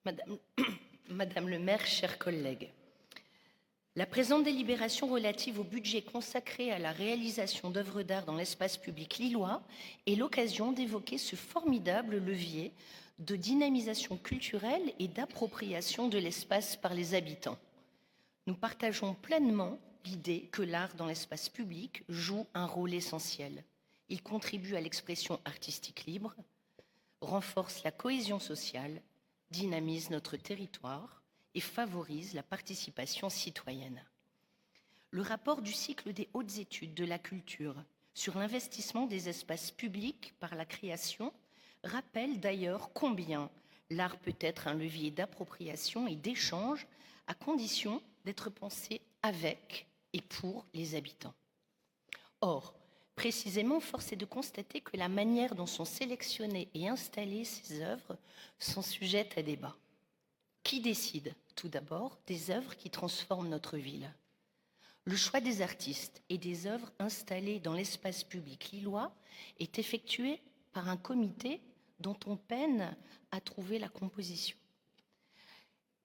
Madame, Madame le maire, chers collègues, la présente délibération relative au budget consacré à la réalisation d'œuvres d'art dans l'espace public lillois est l'occasion d'évoquer ce formidable levier de dynamisation culturelle et d'appropriation de l'espace par les habitants. Nous partageons pleinement l'idée que l'art dans l'espace public joue un rôle essentiel. Il contribue à l'expression artistique libre, renforce la cohésion sociale, dynamise notre territoire et favorise la participation citoyenne. Le rapport du cycle des hautes études de la culture sur l'investissement des espaces publics par la création rappelle d'ailleurs combien l'art peut être un levier d'appropriation et d'échange à condition d'être pensé avec et pour les habitants. Or, précisément, force est de constater que la manière dont sont sélectionnées et installées ces œuvres sont sujettes à débat. Qui décide, tout d'abord, des œuvres qui transforment notre ville? Le choix des artistes et des œuvres installées dans l'espace public lillois est effectué par un comité dont on peine à trouver la composition,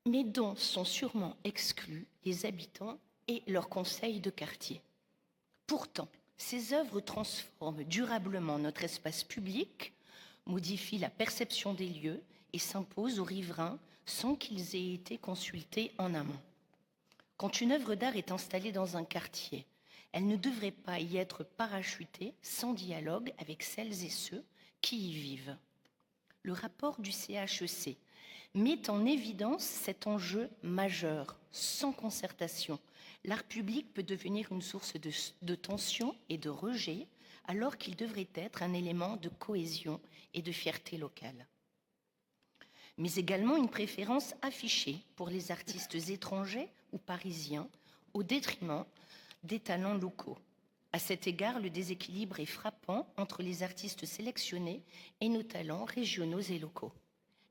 mais dont sont sûrement exclus les habitants et leurs conseils de quartier. Pourtant, ces œuvres transforment durablement notre espace public, modifient la perception des lieux et s'imposent aux riverains sans qu'ils aient été consultés en amont. Quand une œuvre d'art est installée dans un quartier, elle ne devrait pas y être parachutée sans dialogue avec celles et ceux qui y vivent. Le rapport du CHEC met en évidence cet enjeu majeur. Sans concertation, l'art public peut devenir une source de tension et de rejet, alors qu'il devrait être un élément de cohésion et de fierté locale. Mais également une préférence affichée pour les artistes étrangers ou parisiens, au détriment des talents locaux. À cet égard, le déséquilibre est frappant entre les artistes sélectionnés et nos talents régionaux et locaux.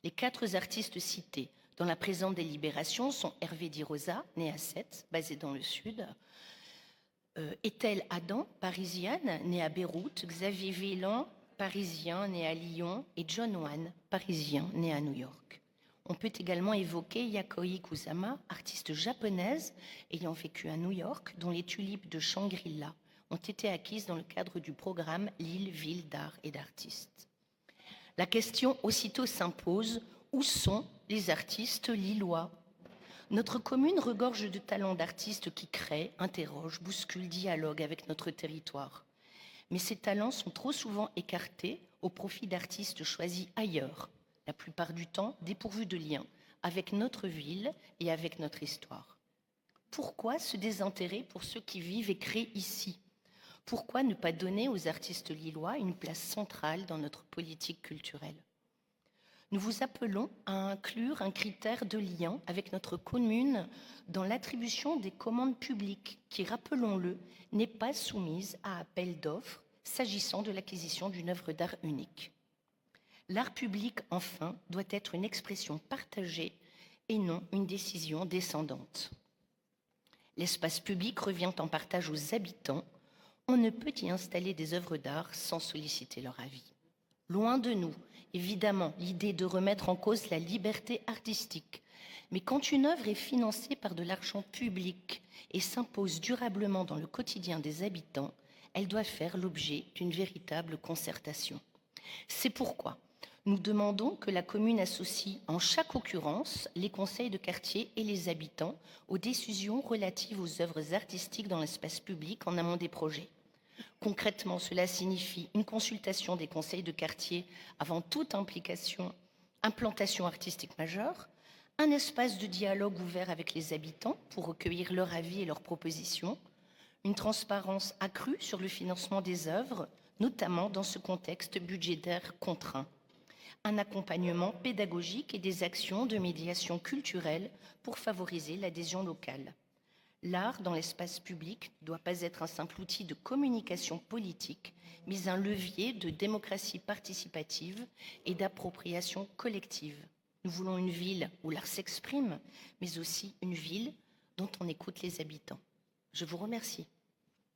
Les 4 artistes cités dans la présente délibération sont Hervé Di Rosa, né à Sète, basé dans le Sud, Ethel Adam, parisienne, née à Beyrouth, Xavier Vélan, parisien, né à Lyon, et John Wan, parisien, né à New York. On peut également évoquer Yakoi Kusama, artiste japonaise ayant vécu à New York, dont les tulipes de Shangri-La ont été acquises dans le cadre du programme Lille, ville d'art et d'artistes. La question aussitôt s'impose, où sont les artistes lillois? Notre commune regorge de talents d'artistes qui créent, interrogent, bousculent, dialoguent avec notre territoire. Mais ces talents sont trop souvent écartés au profit d'artistes choisis ailleurs, la plupart du temps dépourvus de lien avec notre ville et avec notre histoire. Pourquoi ce désintérêt pour ceux qui vivent et créent ici? Pourquoi ne pas donner aux artistes lillois une place centrale dans notre politique culturelle? Nous vous appelons à inclure un critère de lien avec notre commune dans l'attribution des commandes publiques qui, rappelons-le, n'est pas soumise à appel d'offres s'agissant de l'acquisition d'une œuvre d'art unique. L'art public, enfin, doit être une expression partagée et non une décision descendante. L'espace public revient en partage aux habitants. On ne peut y installer des œuvres d'art sans solliciter leur avis. Loin de nous, évidemment, l'idée de remettre en cause la liberté artistique. Mais quand une œuvre est financée par de l'argent public et s'impose durablement dans le quotidien des habitants, elle doit faire l'objet d'une véritable concertation. C'est pourquoi nous demandons que la commune associe en chaque occurrence les conseils de quartier et les habitants aux décisions relatives aux œuvres artistiques dans l'espace public en amont des projets. Concrètement, cela signifie une consultation des conseils de quartier avant toute implantation artistique majeure, un espace de dialogue ouvert avec les habitants pour recueillir leur avis et leurs propositions, une transparence accrue sur le financement des œuvres, notamment dans ce contexte budgétaire contraint, un accompagnement pédagogique et des actions de médiation culturelle pour favoriser l'adhésion locale. L'art dans l'espace public ne doit pas être un simple outil de communication politique, mais un levier de démocratie participative et d'appropriation collective. Nous voulons une ville où l'art s'exprime, mais aussi une ville dont on écoute les habitants. Je vous remercie.